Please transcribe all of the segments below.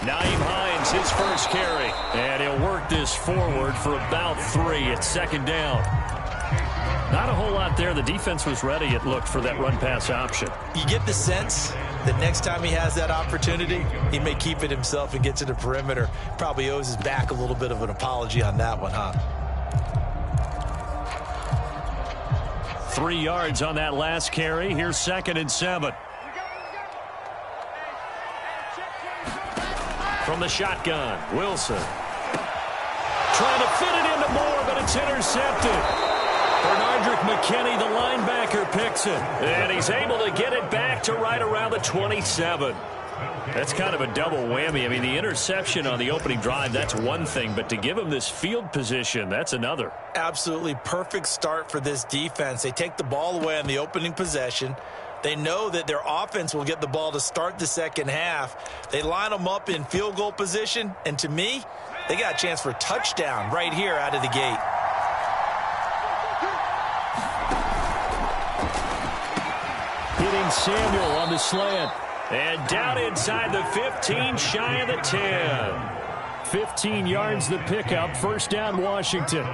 Naeem Hines, his first carry. And he'll work this forward for about 3. It's second down. Not a whole lot there. The defense was ready, it looked, for that run-pass option. You get the sense that next time he has that opportunity, he may keep it himself and get to the perimeter. Probably owes his back a little bit of an apology on that one, huh? 3 yards on that last carry. Here's 2nd and 7. From the shotgun, Wilson. Trying to fit it into Moore, but it's intercepted. Bernardrick McKinney, the linebacker, picks it. And he's able to get it back to right around the 27. That's kind of a double whammy. I mean, the interception on the opening drive, that's one thing. But to give him this field position, that's another. Absolutely perfect start for this defense. They take the ball away on the opening possession. They know that their offense will get the ball to start the second half. They line them up in field goal position. And to me, they got a chance for a touchdown right here out of the gate. Hitting Samuel on the slant. And down inside the 15, shy of the 10. 15 yards the pickup. First down, Washington.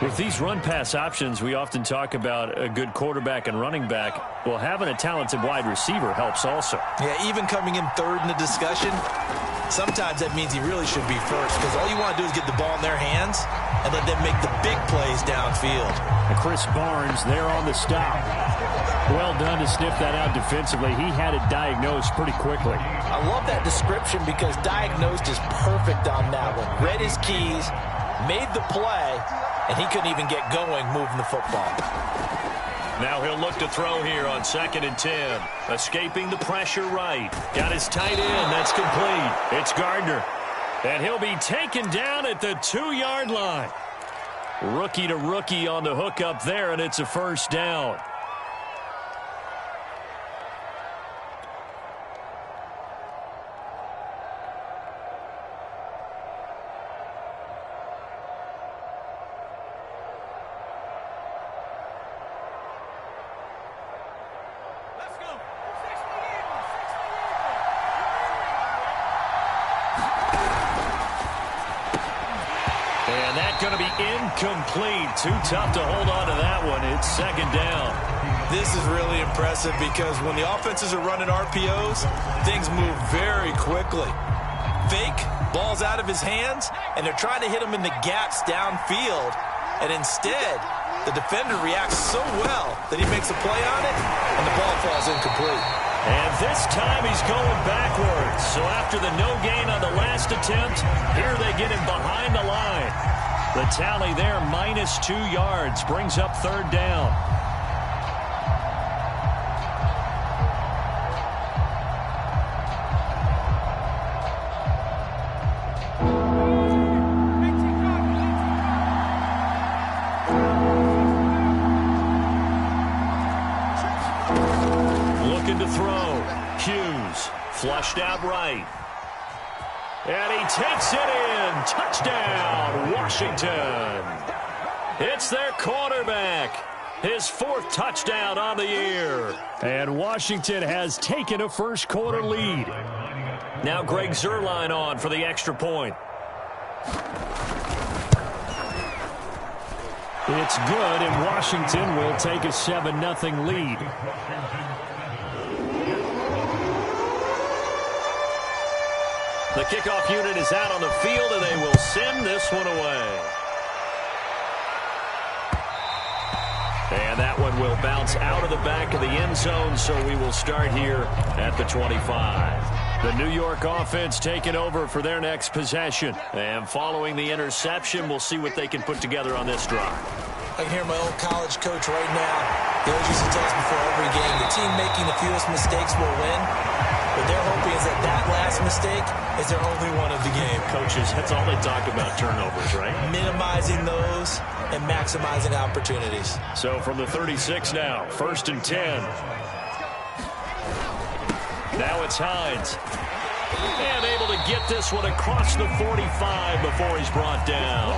With these run-pass options, we often talk about a good quarterback and running back. Well, having a talented wide receiver helps also. Yeah, even coming in third in the discussion, sometimes that means he really should be first, because all you want to do is get the ball in their hands and let them make the big plays downfield. And Chris Barnes there on the stop. Well done to sniff that out defensively. He had it diagnosed pretty quickly. I love that description because diagnosed is perfect on that one. Read his keys, made the play, and he couldn't even get going moving the football. Now he'll look to throw here on 2nd and 10. Escaping the pressure right. Got his tight end. That's complete. It's Gardner. And he'll be taken down at the 2-yard line. Rookie to rookie on the hook up there, and it's a first down. Going to be incomplete. Too tough to hold on to that one. It's second down. This is really impressive because when the offenses are running RPOs, things move very quickly. Fake, ball's out of his hands, and they're trying to hit him in the gaps downfield. And instead, the defender reacts so well that he makes a play on it, and the ball falls incomplete. And this time he's going backwards. So after the no gain on the last attempt, here they get him behind the line. The tally there, minus 2 yards, brings up third down. Looking to throw. Hughes, flushed out right. And he takes it in. Touchdown, Washington. It's their quarterback. His 4th touchdown on the year. And Washington has taken a first quarter lead. Now Greg Zuerlein on for the extra point. It's good, and Washington will take a 7-0 lead. The kickoff unit is out on the field, and they will send this one away. And that one will bounce out of the back of the end zone, so we will start here at the 25. The New York offense taking over for their next possession. And following the interception, we'll see what they can put together on this drive. I can hear my old college coach right now. He always used to tell us before every game, the team making the fewest mistakes will win. What they're hoping is that that last mistake is their only one of the game. Coaches, that's all they talk about, turnovers, right? Minimizing those and maximizing opportunities. So from the 36 now, 1st and 10. Now it's Hines. And able to get this one across the 45 before he's brought down.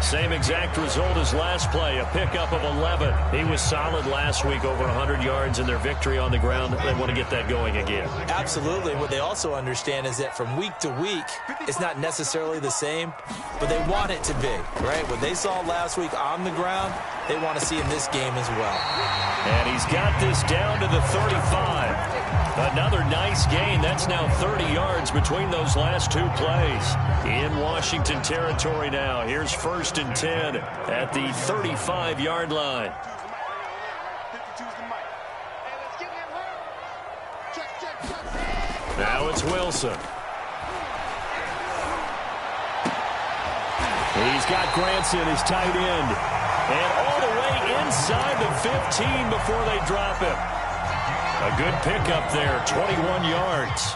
Same exact result as last play, a pickup of 11. He was solid last week, over 100 yards in their victory on the ground. They want to get that going again. Absolutely. What they also understand is that from week to week, it's not necessarily the same, but they want it to be, right? What they saw last week on the ground, they want to see in this game as well. And he's got this down to the 35. Another nice gain. That's now 30 yards between those last two plays. In Washington territory now. Here's 1st and 10 at the 35-yard line. Now it's Wilson. He's got Granson, his tight end. And all the way inside the 15 before they drop him. A good pickup there, 21 yards.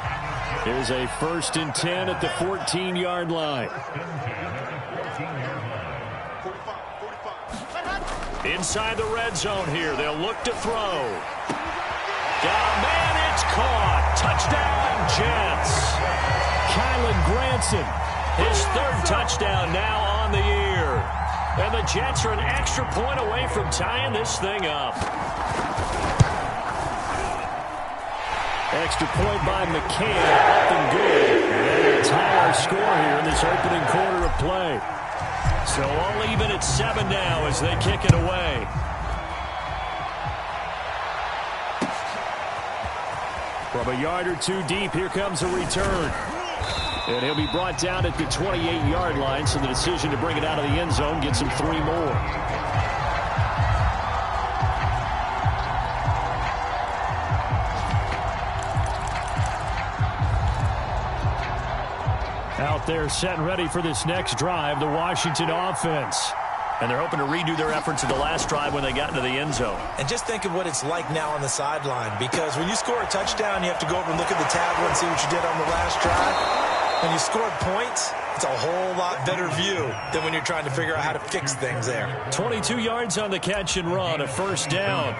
Here's a 1st and 10 at the 14-yard line. Inside the red zone here, they'll look to throw. Got a man, it's caught. Touchdown, Jets. Kylan Granson, his 3rd touchdown now on the year. And the Jets are an extra point away from tying this thing up. Extra point by McCann, up and good. And a tie our score here in this opening quarter of play. So all even at 7 now as they kick it away. From a yard or two deep, here comes a return. And he'll be brought down at the 28-yard line, so the decision to bring it out of the end zone gets him 3 more. Out there set and ready for this next drive, the Washington offense. And they're hoping to redo their efforts in the last drive when they got into the end zone. And just think of what it's like now on the sideline, because when you score a touchdown, you have to go over and look at the tablet and see what you did on the last drive. When you scored points, it's a whole lot better view than when you're trying to figure out how to fix things there. 22 yards on the catch and run, a 1st down.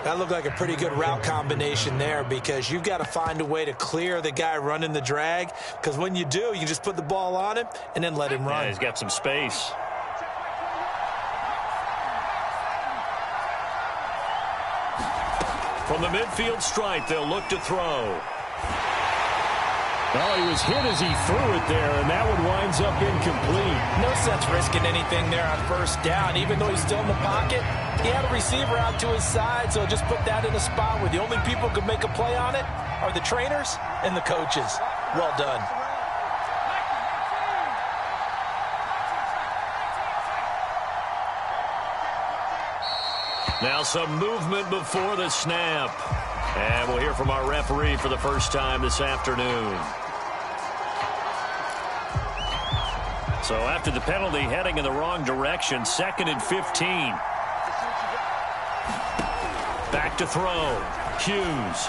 That looked like a pretty good route combination there, because you've got to find a way to clear the guy running the drag, because when you do, you just put the ball on him and then let him run. Yeah, he's got some space. From the midfield stripe, they'll look to throw. Well, he was hit as he threw it there, and that one winds up incomplete. No sense risking anything there on 1st down. Even though he's still in the pocket, he had a receiver out to his side, so just put that in a spot where the only people who can make a play on it are the trainers and the coaches. Well done. Now some movement before the snap. And we'll hear from our referee for the first time this afternoon. So after the penalty, heading in the wrong direction, 2nd and 15. Back to throw. Hughes.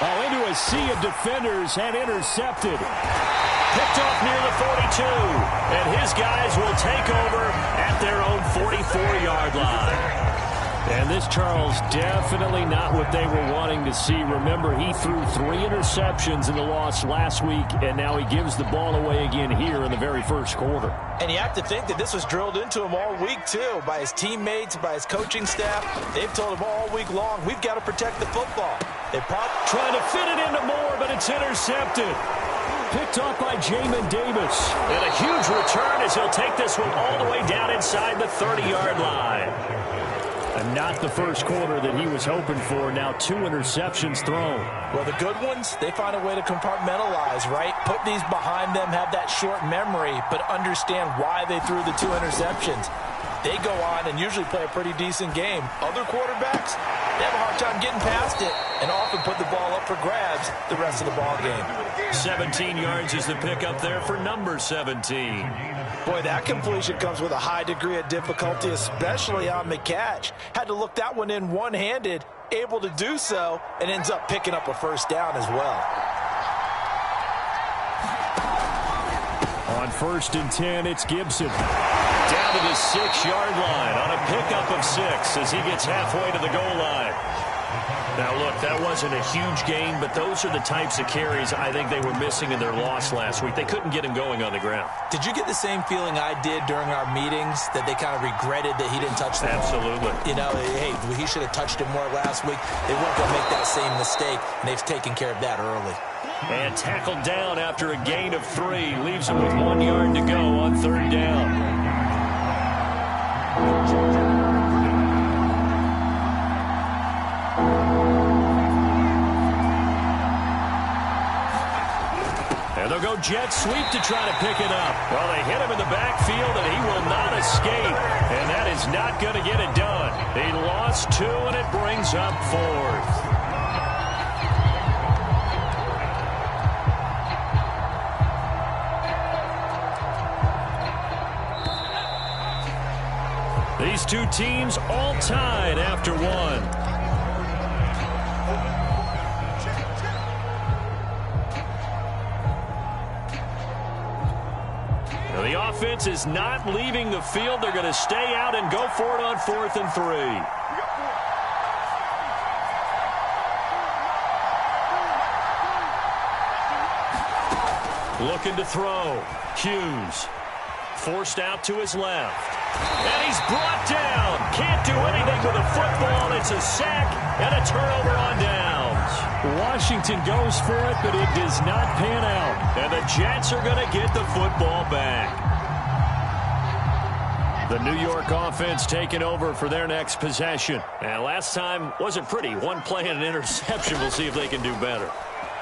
Oh, into a sea of defenders and intercepted. Picked off near the 42. And his guys will take over at their own 44-yard line. And this, Charles, definitely not what they were wanting to see. Remember, he threw 3 interceptions in the loss last week, and now he gives the ball away again here in the very first quarter. And you have to think that this was drilled into him all week, too, by his teammates, by his coaching staff. They've told him all week long, we've got to protect the football. They're trying to fit it into Moore, but it's intercepted. Picked off by Jamin Davis. And a huge return as he'll take this one all the way down inside the 30-yard line. And not the first quarter that he was hoping for. Now 2 interceptions thrown. Well, the good ones, they find a way to compartmentalize, right? Put these behind them, have that short memory, but understand why they threw the 2 interceptions. They go on and usually play a pretty decent game. Other quarterbacks, they have a hard time getting past it and often put the ball up for grabs the rest of the ball game. 17 yards is the pickup there for number 17. Boy, that completion comes with a high degree of difficulty, especially on the catch. Had to look that one in one-handed, able to do so, and ends up picking up a 1st down as well. On 1st and 10, it's Gibson. Down to the 6-yard line on a pickup of 6 as he gets halfway to the goal line. Now, look, that wasn't a huge gain, but those are the types of carries I think they were missing in their loss last week. They couldn't get him going on the ground. Did you get the same feeling I did during our meetings, that they kind of regretted that he didn't touch the ball? Absolutely. You know, hey, he should have touched it more last week. They weren't going to make that same mistake, and they've taken care of that early. And tackled down after a gain of 3. Leaves him with 1 yard to go on 3rd down. And they'll go jet sweep to try to pick it up. Well, they hit him in the backfield, and he will not escape. And that is not going to get it done. He lost 2, and it brings up 4th. These two teams all tied after 1. Now the offense is not leaving the field. They're going to stay out and go for it on 4th and 3. Looking to throw. Hughes. Forced out to his left. And he's brought down. Can't do anything with a football. It's a sack and a turnover on downs. Washington goes for it, but it does not pan out. And the Jets are going to get the football back. The New York offense taking over for their next possession. And last time wasn't pretty. 1 play and an interception. We'll see if they can do better.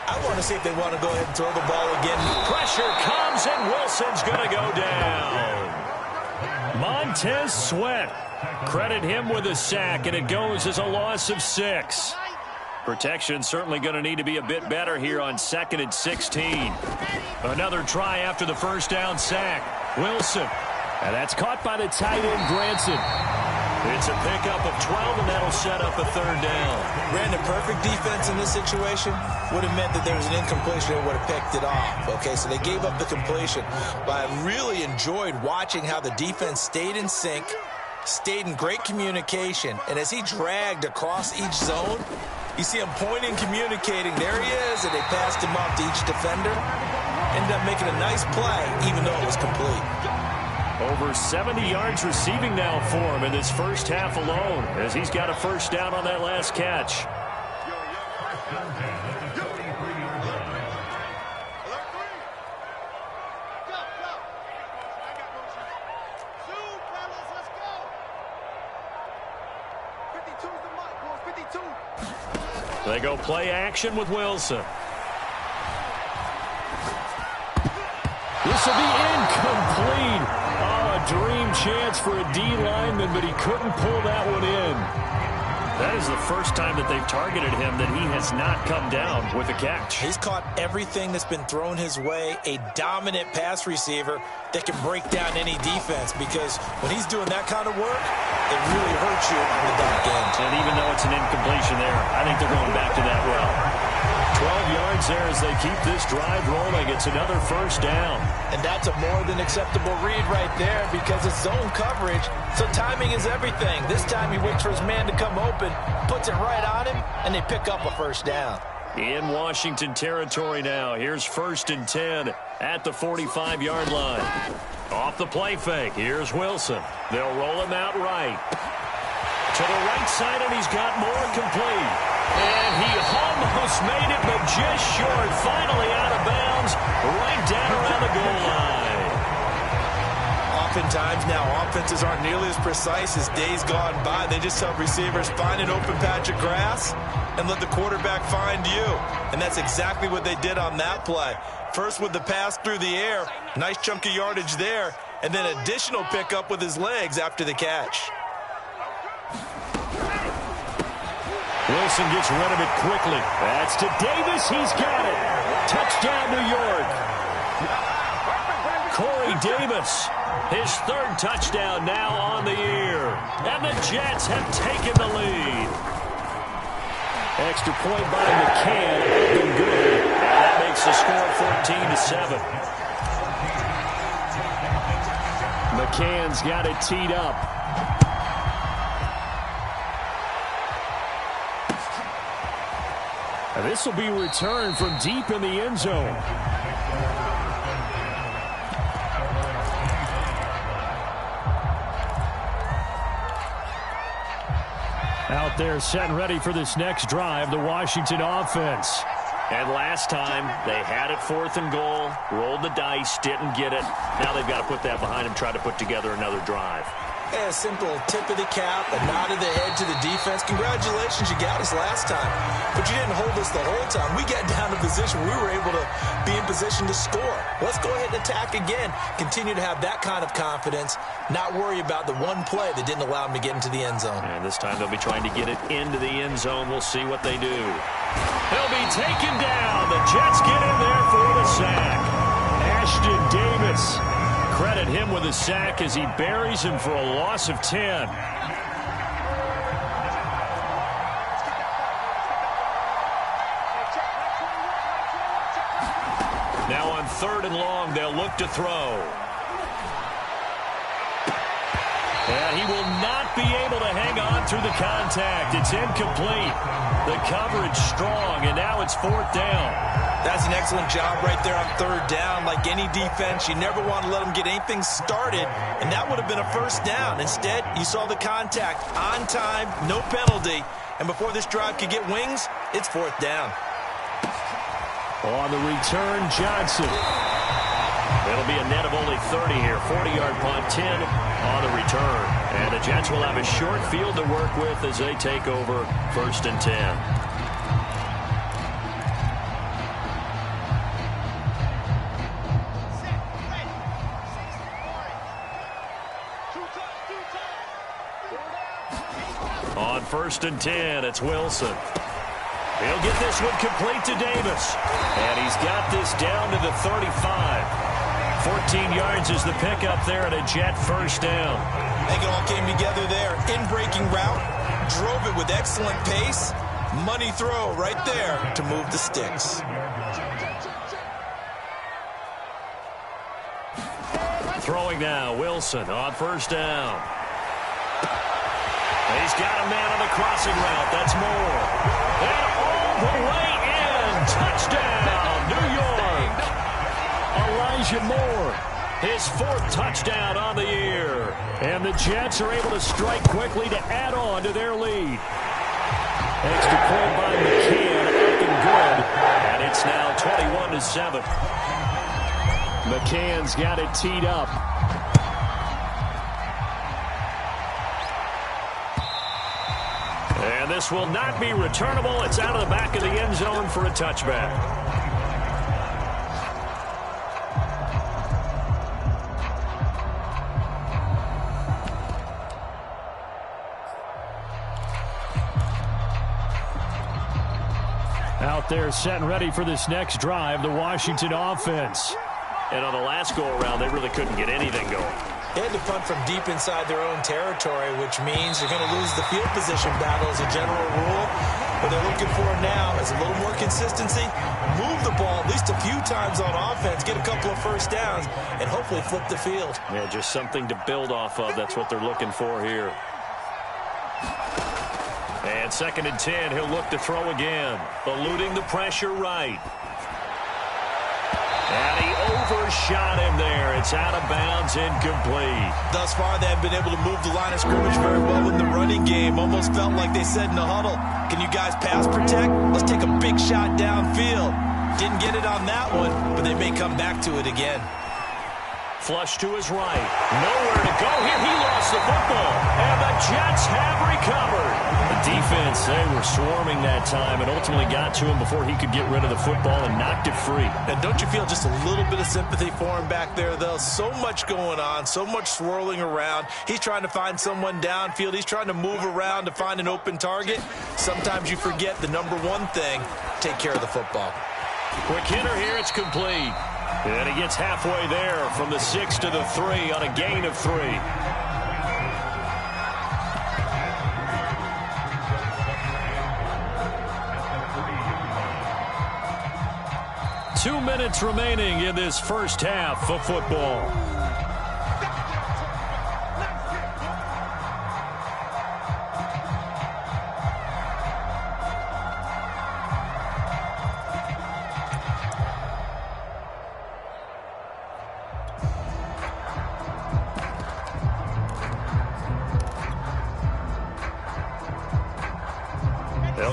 I want to see if they want to go ahead and throw the ball again. Pressure comes, and Wilson's going to go down. Montez Sweat. Credit him with a sack, and it goes as a loss of 6. Protection certainly going to need to be a bit better here on 2nd and 16. Another try after the first down sack. Wilson. And that's caught by the tight end, Granson. It's a pickup of 12, and that'll set up a 3rd down. Brandon, perfect defense in this situation would have meant that there was an incompletion and would have picked it off. Okay, so they gave up the completion. But I really enjoyed watching how the defense stayed in sync, stayed in great communication, and as he dragged across each zone, you see him pointing, communicating. There he is, and they passed him off to each defender. Ended up making a nice play, even though it was complete. Over 70 yards receiving now for him in this first half alone, as he's got a first down on that last catch. They go play action with Wilson. This will be incomplete. Oh, a dream chance for a D lineman, but he couldn't pull that one in. That is the first time that they've targeted him that he has not come down with a catch. He's caught everything that's been thrown his way, a dominant pass receiver that can break down any defense, because when he's doing that kind of work, it really hurts you on the back end. And even though it's an incompletion there, I think they're going back to that route. 12 yards there as they keep this drive rolling. It's another first down. And that's a more than acceptable read right there, because it's zone coverage, so timing is everything. This time he waits for his man to come open, puts it right on him, and they pick up a first down. In Washington territory now. Here's 1st and 10 at the 45-yard line. Off the play fake. Here's Wilson. They'll roll him out right. To the right side, and he's got more complete. And he almost made it, but just short. Finally out of bounds, right down around the goal line. Oftentimes now, offenses aren't nearly as precise as days gone by. They just help receivers find an open patch of grass and let the quarterback find you. And that's exactly what they did on that play. First with the pass through the air, nice chunk of yardage there, and then additional pickup with his legs after the catch. Wilson gets rid of it quickly. That's to Davis. He's got it. Touchdown, New York. Corey Davis, his 3rd touchdown now on the year. And the Jets have taken the lead. Extra point by McCann. Been good. And that makes the score 14-7. McCann's got it teed up. This will be returned from deep in the end zone. Out there set and ready for this next drive, the Washington offense. And last time, they had it 4th and goal, rolled the dice, didn't get it. Now they've got to put that behind them, try to put together another drive. A simple tip of the cap, a nod of the head to the defense. Congratulations, you got us last time. But you didn't hold us the whole time. We got down to position. We were able to be in position to score. Let's go ahead and attack again. Continue to have that kind of confidence. Not worry about the one play that didn't allow them to get into the end zone. And this time they'll be trying to get it into the end zone. We'll see what they do. He'll be taken down. The Jets get in there for the sack. Ashton Davis. Credit him with a sack as he buries him for a loss of 10. Now on 3rd and long, they'll look to throw. And he will not be able to hang on through the contact. It's incomplete. The coverage strong, and now it's 4th down. That's an excellent job right there on 3rd down. Like any defense, you never want to let them get anything started, and that would have been a 1st down. Instead, you saw the contact on time, no penalty, and before this drive could get wings, it's 4th down. On the return, Johnson. It'll be a net of only 30 here. 40-yard punt, 10 on the return. And the Jets will have a short field to work with as they take over 1st and 10. On 1st and 10, it's Wilson. He'll get this one complete to Davis. And he's got this down to the 35. 14 yards is the pickup there at a Jet 1st down. I think it all came together there. In-breaking route, drove it with excellent pace. Money throw right there to move the sticks. Throwing now, Wilson on 1st down. He's got a man on the crossing route. That's Moore. And all the way in. Touchdown, New York. Elijah Moore, his 4th touchdown on the year. And the Jets are able to strike quickly to add on to their lead. Extra point by McCann, up and good. And it's now 21-7. McCann's got it teed up. And this will not be returnable. It's out of the back of the end zone for a touchback. Out there set and ready for this next drive, the Washington offense. And on the last go-around, they really couldn't get anything going. They had to punt from deep inside their own territory, which means they're going to lose the field position battle as a general rule. What they're looking for now is a little more consistency, move the ball at least a few times on offense, get a couple of 1st downs, and hopefully flip the field. Yeah, just something to build off of. That's what they're looking for here. And 2nd and 10, he'll look to throw again. Eluding the pressure right. And he overshot him there. It's out of bounds, incomplete. Thus far, they have been able to move the line of scrimmage very well in the running game. Almost felt like they said in the huddle, can you guys pass protect? Let's take a big shot downfield. Didn't get it on that one, but they may come back to it again. Flush to his right. Nowhere to go here. He lost the football. And the Jets have recovered. The defense, they were swarming that time and ultimately got to him before he could get rid of the football and knocked it free. And don't you feel just a little bit of sympathy for him back there, though? So much going on, so much swirling around. He's trying to find someone downfield. He's trying to move around to find an open target. Sometimes you forget the number one thing, take care of the football. Quick hitter here, it's complete. And he gets halfway there from the 6 to the 3 on a gain of 3. Two minutes remaining in this first half of football.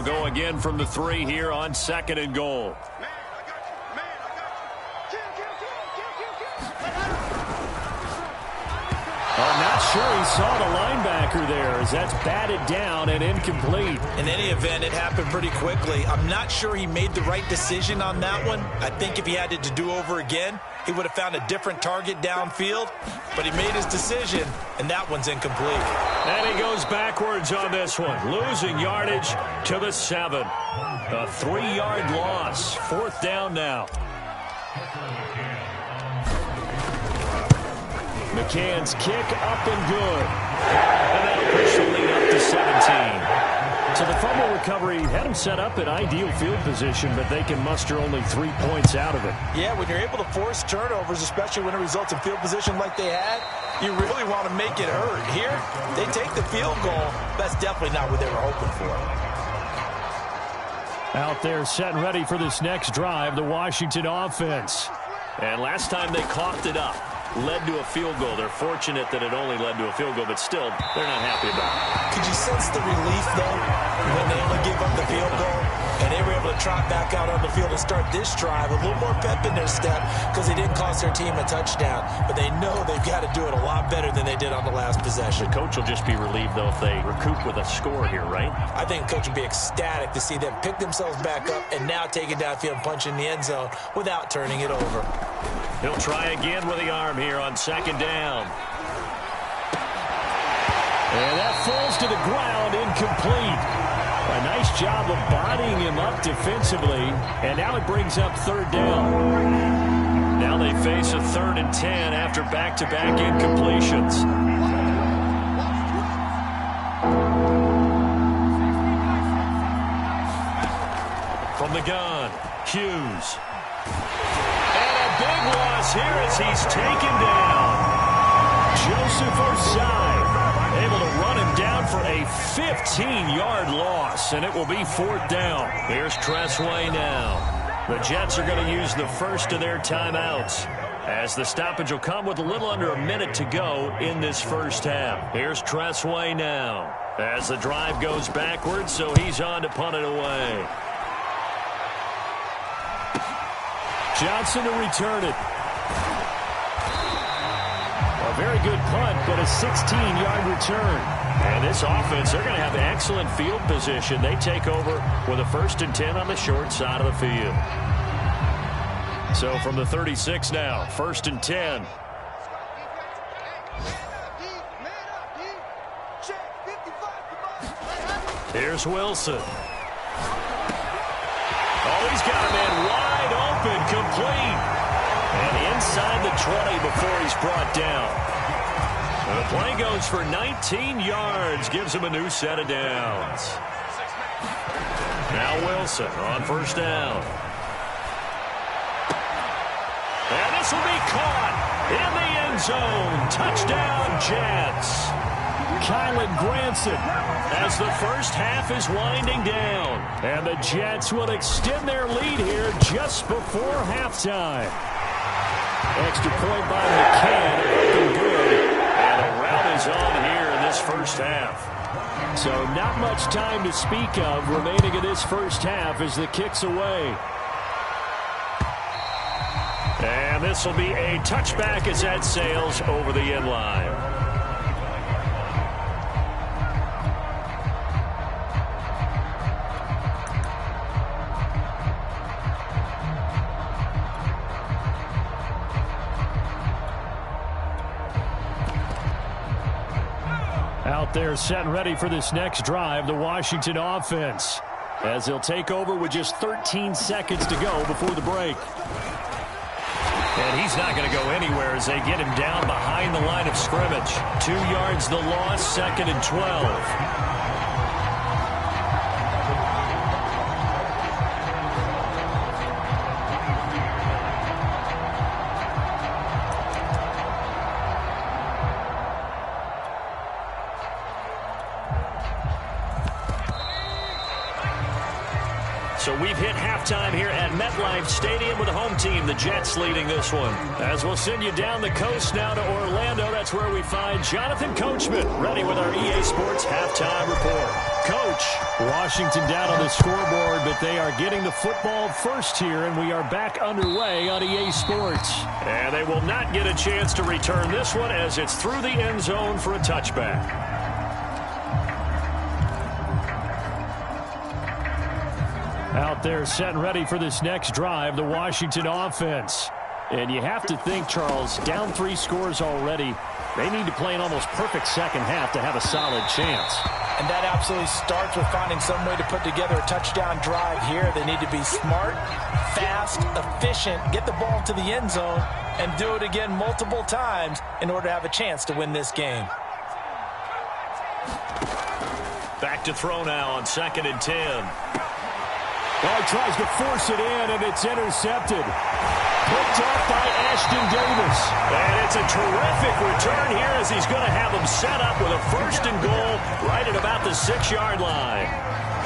go again from the 3 here on 2nd and goal. I'm not sure he saw the linebacker there as that's batted down and incomplete. In any event, it happened pretty quickly. I'm not sure he made the right decision on that one. I think if he had it to do over again, he would have found a different target downfield. But he made his decision, and that one's incomplete. And he goes backwards on this one, losing yardage to the 7. A 3-yard loss. 4th down now. McCann's kick up and good. And that'll push the lead up to 17. So the fumble recovery had him set up in ideal field position, but they can muster only 3 points out of it. Yeah, when you're able to force turnovers, especially when it results in field position like they had, you really want to make it hurt. Here, they take the field goal. That's definitely not what they were hoping for. Out there set and ready for this next drive, the Washington offense. And last time they coughed it up, led to a field goal. They're fortunate that it only led to a field goal, but still, they're not happy about it. Could you sense the relief, though, when they only gave up the field goal and they were able to trot back out on the field and start this drive? A little more pep in their step because they didn't cost their team a touchdown, but they know they've got to do it a lot better than they did on the last possession. The coach will just be relieved, though, if they recoup with a score here, right? I think the coach will be ecstatic to see them pick themselves back up and now take it downfield and punch in the end zone without turning it over. He'll try again with the arm here on 2nd down. And that falls to the ground, incomplete. A nice job of bodying him up defensively, and now it brings up 3rd down. Now they face a 3rd and 10 after back-to-back incompletions. From the gun, Hughes. Big loss here as he's taken down. Joseph Osai able to run him down for a 15-yard loss, and it will be 4th down. Here's Tressway now. The Jets are going to use the first of their timeouts, as the stoppage will come with a little under a minute to go in this first half. Here's Tressway now as the drive goes backwards, so he's on to punt it away. Johnson to return it. A very good punt, but a 16-yard return. And this offense, they're going to have excellent field position. They take over with a 1st and 10 on the short side of the field. So from the 36 now, 1st and 10. Here's Wilson. Oh, he's got a man wide open, complete. And inside the 20 before he's brought down. And the play goes for 19 yards, gives him a new set of downs. Now Wilson on 1st down. And this will be caught in the end zone. Touchdown, Jets. Kylan Granson as the first half is winding down. And the Jets will extend their lead here just before halftime. Extra point by McCann. Looking good. And a rout is on here in this first half. So not much time to speak of remaining in this first half as the kick's away. And this will be a touchback as that sails over the end line. Out there set and ready for this next drive, the Washington offense, as they'll take over with just 13 seconds to go before the break. And he's not going to go anywhere as they get him down behind the line of scrimmage. 2 yards the loss, 2nd and 12. So we've hit halftime here at MetLife Stadium with the home team, the Jets, leading this one. As we'll send you down the coast now to Orlando, that's where we find Jonathan Coachman ready with our EA Sports Halftime Report. coach. Washington down on the scoreboard, but they are getting the football first here, and we are back underway on EA Sports. And they will not get a chance to return this one as it's through the end zone for a touchback. Out there set and ready for this next drive, the Washington offense. And you have to think, Charles, down 3 scores already. They need to play an almost perfect second half to have a solid chance. And that absolutely starts with finding some way to put together a touchdown drive here. They need to be smart, fast, efficient, get the ball to the end zone, and do it again multiple times in order to have a chance to win this game. Back to throw now on 2nd and 10. Well, he tries to force it in, and it's intercepted. Picked off by Ashton Davis. And it's a terrific return here as he's going to have them set up with a 1st and goal right at about the 6-yard line.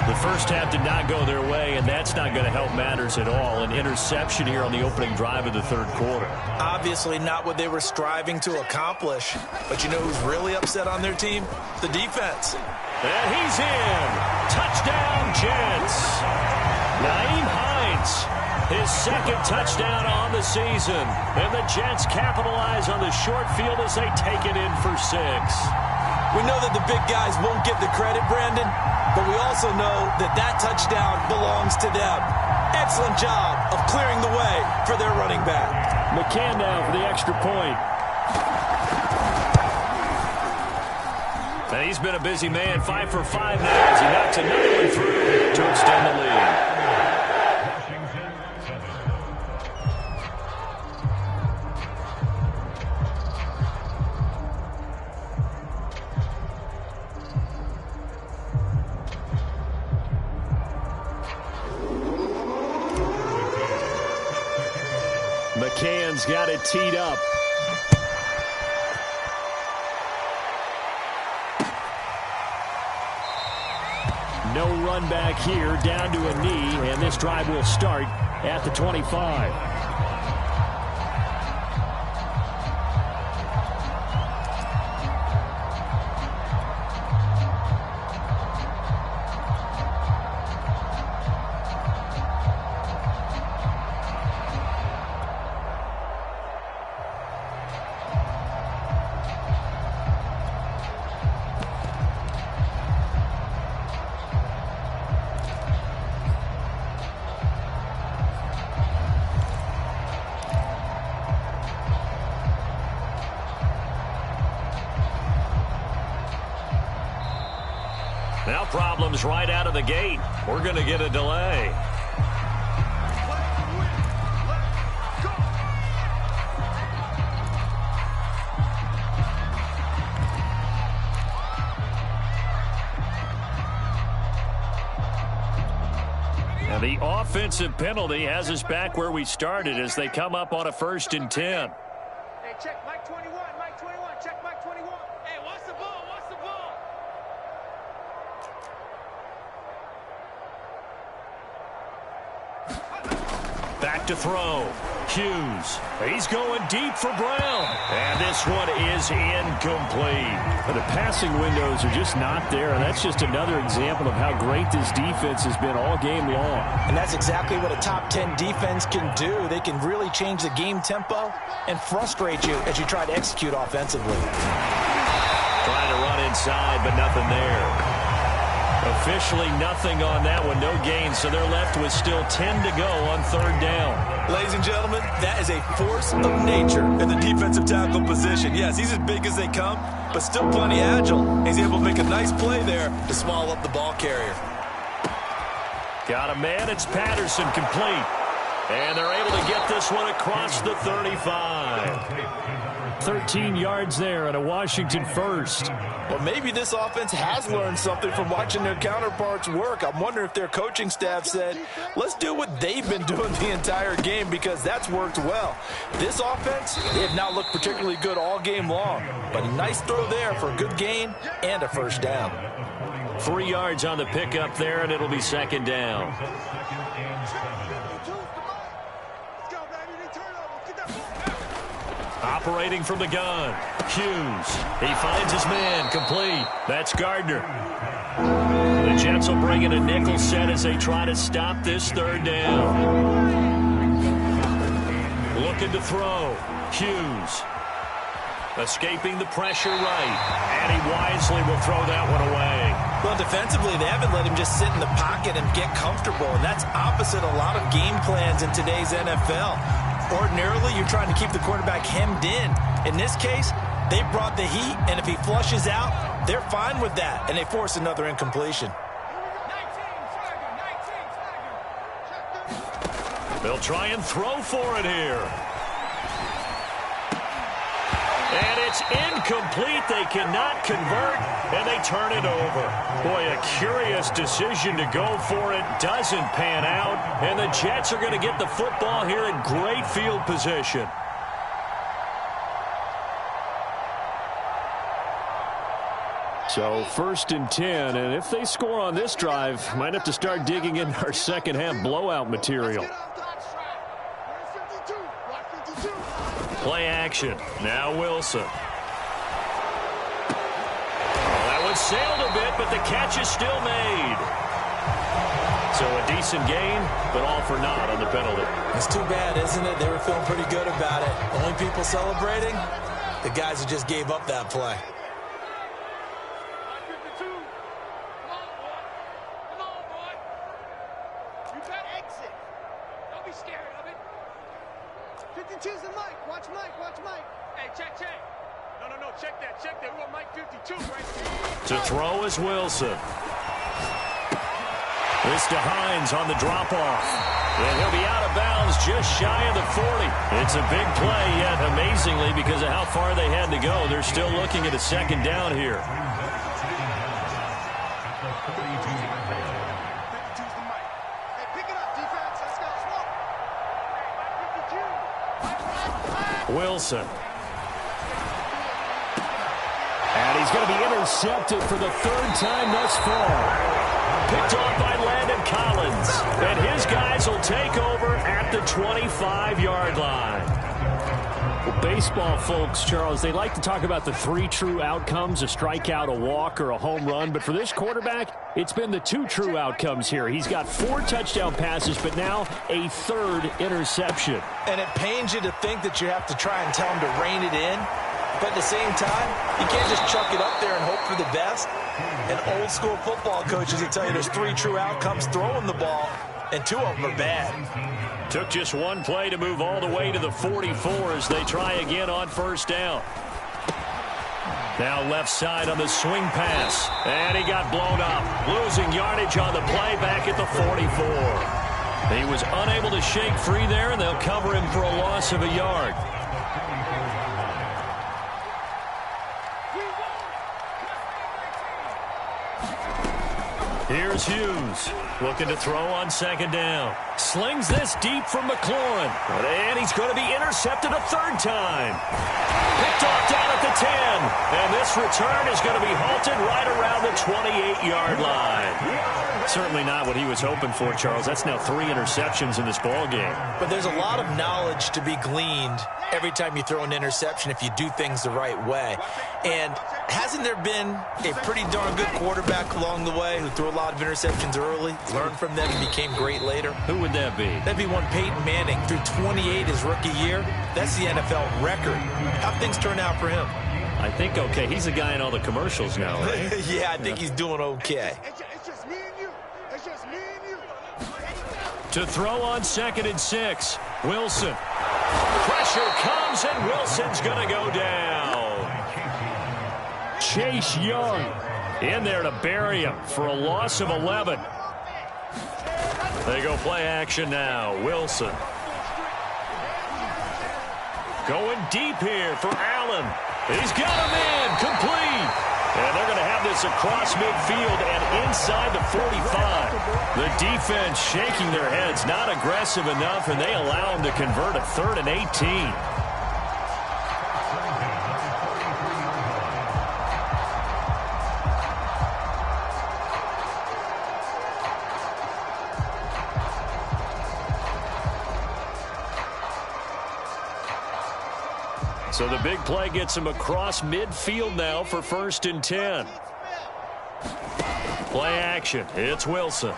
The first half did not go their way, and that's not going to help matters at all. An interception here on the opening drive of the 3rd quarter. Obviously not what they were striving to accomplish. But you know who's really upset on their team? The defense. And he's in. Touchdown, Jets. Naeem Hines, his 2nd touchdown on the season. And the Jets capitalize on the short field as they take it in for 6. We know that the big guys won't get the credit, Brandon, but we also know that that touchdown belongs to them. Excellent job of clearing the way for their running back. McCann now for the extra point. And he's been a busy man, 5 for 5 now as he knocks another one through to extend the lead. McCann's got it teed up. No run back here, down to a knee, and this drive will start at the 25. Now problems right out of the gate. We're going to get a delay. And the offensive penalty has us back where we started as they come up on a 1st and 10. Hey, check Mike 21, Mike 21, check Mike 21. Hey, what's the ball? What's the ball? Back to throw. Hughes. He's going deep for Brown. And this one is incomplete. The passing windows are just not there, and that's just another example of how great this defense has been all game long. And that's exactly what a top 10 defense can do. They can really change the game tempo and frustrate you as you try to execute offensively. Trying to run inside, but nothing there. Officially nothing on that one, no gain, so they're left with still 10 to go on 3rd down. Ladies and gentlemen, that is a force of nature in the defensive tackle position. Yes, he's as big as they come, but still plenty agile. He's able to make a nice play there to swallow up the ball carrier. Got a man, it's Patterson, complete. And they're able to get this one across the 35. 13 yards there and a Washington first. Well, maybe this offense has learned something from watching their counterparts work. I'm wondering if their coaching staff said, let's do what they've been doing the entire game because that's worked well. This offense, they have not looked particularly good all game long, but a nice throw there for a good gain and a 1st down. 3 yards on the pickup there, and it'll be 2nd down. Operating from the gun, Hughes. He finds his man, complete. That's Gardner. The Jets will bring in a nickel set as they try to stop this third down. Looking to throw, Hughes. Escaping the pressure right, and he wisely will throw that one away. Well, defensively, they haven't let him just sit in the pocket and get comfortable, and that's opposite a lot of game plans in today's NFL. Ordinarily, you're trying to keep the quarterback hemmed in. In this case, they brought the heat, and if he flushes out, they're fine with that, and they force another incompletion. They'll try and throw for it here. And it's incomplete. They cannot convert, and they turn it over. Boy, a curious decision to go for it. Doesn't pan out, and the Jets are going to get the football here in great field position. So 1st and 10, and if they score on this drive, might have to start digging in our second half blowout material. Play action. Now Wilson. Well, that one sailed a bit, but the catch is still made. So a decent gain, but all for naught on the penalty. It's too bad, isn't it? They were feeling pretty good about it. Only people celebrating, the guys who just gave up that play. Choose the mic. Watch Mike. Watch Mike. Hey, check. No. Check that. We want Mike 52, right? To throw is Wilson. This to Hines on the drop-off. And he'll be out of bounds just shy of the 40. It's a big play, yet amazingly, because of how far they had to go, they're still looking at a second down here. Wilson. And he's going to be intercepted for the 3rd time thus far. Picked off by Landon Collins. And his guys will take over at the 25-yard line. Well, baseball folks, Charles, they like to talk about the 3 true outcomes, a strikeout, a walk, or a home run. But for this quarterback, it's been the 2 true outcomes here. He's got 4 touchdown passes, but now a 3rd interception. And it pains you to think that you have to try and tell him to rein it in. But at the same time, you can't just chuck it up there and hope for the best. And old school football coaches will tell you there's 3 true outcomes throwing the ball, and 2 of them are bad. Took just one play to move all the way to the 44 as they try again on 1st down. Now left side on the swing pass. And he got blown up. Losing yardage on the play back at the 44. He was unable to shake free there, and they'll cover him for a loss of a yard. Here's Hughes, looking to throw on 2nd down. Slings this deep from McLaurin. And he's going to be intercepted a 3rd time. Picked off down at the 10. And this return is going to be halted right around the 28-yard line. Certainly not what he was hoping for, Charles. That's now 3 interceptions in this ball game. But there's a lot of knowledge to be gleaned every time you throw an interception if you do things the right way. And hasn't there been a pretty darn good quarterback along the way who threw a lot of interceptions early, learned from them, and became great later? Who would that be? That'd be one Peyton Manning. Threw 28 his rookie year. That's the NFL record. How'd things turn out for him? I think okay. He's a guy in all the commercials now, right? Yeah, I think he's doing okay. It's just me and you. It's just me and you. To throw on 2nd and 6. Wilson. Pressure comes, and Wilson's going to go down. Chase Young in there to bury him for a loss of 11. They go play action now. Wilson. Going deep here for Allen. He's got him in. Complete. And they're going to have this across midfield and inside the 45. The defense shaking their heads, not aggressive enough, and they allow him to convert a 3rd and 18. So the big play gets him across midfield now for 1st and 10. Play action. It's Wilson.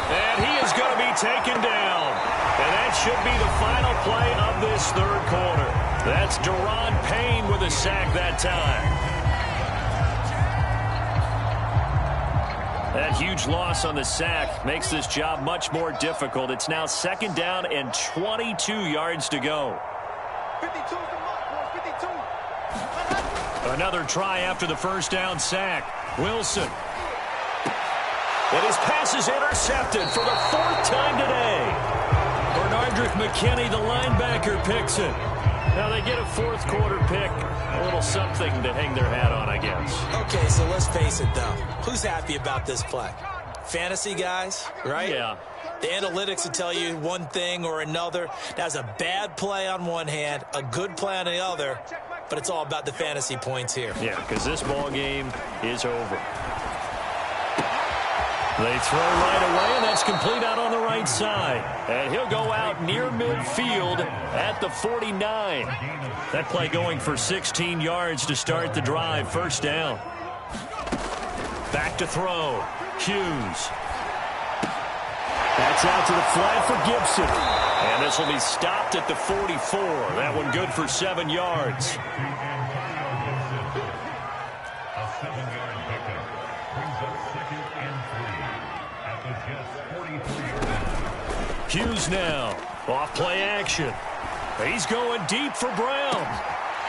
And he is going to be taken down. And that should be the final play of this 3rd quarter. That's Deron Payne with a sack that time. That huge loss on the sack makes this job much more difficult. It's now 2nd down and 22 yards to go. 52's the mark, 52. Another try after the 1st down sack. Wilson. And his pass is intercepted for the 4th time today. Bernardrick McKinney, the linebacker, picks it. Now they get a 4th quarter pick. A little something to hang their hat on, I guess. Okay, so let's face it, though. Who's happy about this play? Fantasy guys, right? Yeah. The analytics will tell you one thing or another. That's a bad play on one hand, a good play on the other, but it's all about the fantasy points here. Yeah, because this ball game is over. They throw right away, and that's complete out on the right side. And he'll go out near midfield at the 49. That play going for 16 yards to start the drive. 1st down. Back to throw. Hughes. That's out to the flat for Gibson. And this will be stopped at the 44. That one good for 7 yards. Hughes now. Off play action. He's going deep for Brown.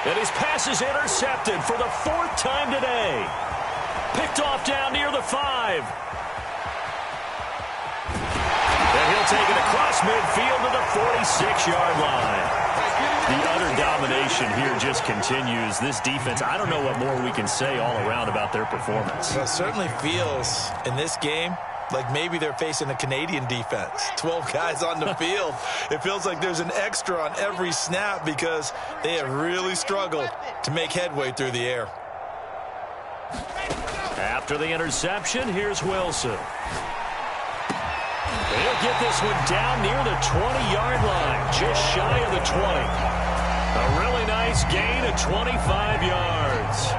And his pass is intercepted for the 4th time today. Picked off down near the 5. And he'll take it across midfield to the 46-yard line. The utter domination here just continues. This defense, I don't know what more we can say all around about their performance. Well, it certainly feels in this game like maybe they're facing a Canadian defense. 12 guys on the field. It feels like there's an extra on every snap because they have really struggled to make headway through the air. After the interception, here's Wilson. He'll get this one down near the 20-yard line, just shy of the 20. A really nice gain of 25 yards.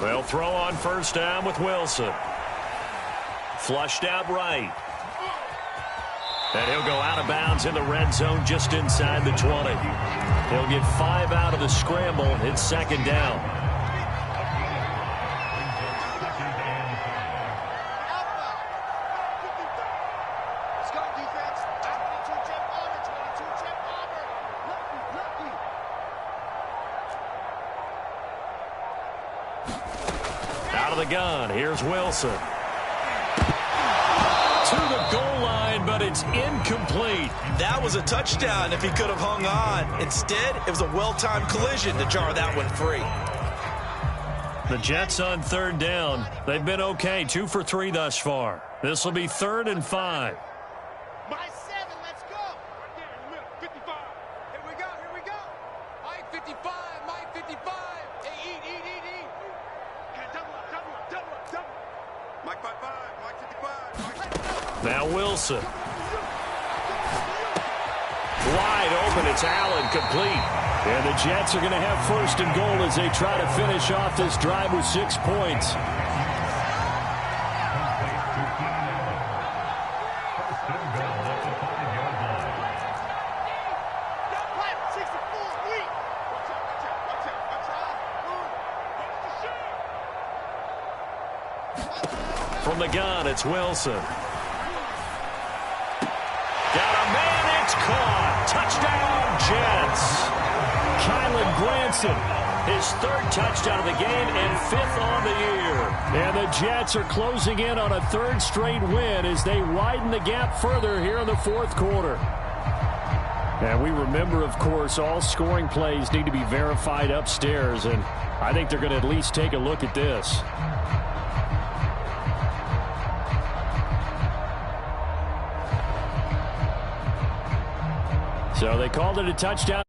They'll throw on 1st down with Wilson. Flushed out right. And he'll go out of bounds in the red zone just inside the 20. He'll get 5 out of the scramble. It's 2nd down. Out of the gun, here's Wilson. To the goal line, but it's incomplete. That was a touchdown if he could have hung on. Instead, it was a well-timed collision to jar that one free. The Jets on 3rd down. They've been okay, 2 for 3 thus far. This will be 3rd and 5. My 7, let's go. Right there in the middle, 55. Here we go, here we go. Mike 55, Mike 55. Hey, eat. Okay, double up. Mike 55, Mike 55. Now Wilson. Wide open, it's Allen, complete. And the Jets are going to have 1st and goal as they try to finish off this drive with 6 points. From the gun, it's Wilson. Got a man, it's caught. Touchdown, Jets. Kylan Granson, his 3rd touchdown of the game and 5th on the year. And the Jets are closing in on a 3rd straight win as they widen the gap further here in the 4th quarter. And we remember, of course, all scoring plays need to be verified upstairs, and I think they're going to at least take a look at this. So they called it a touchdown.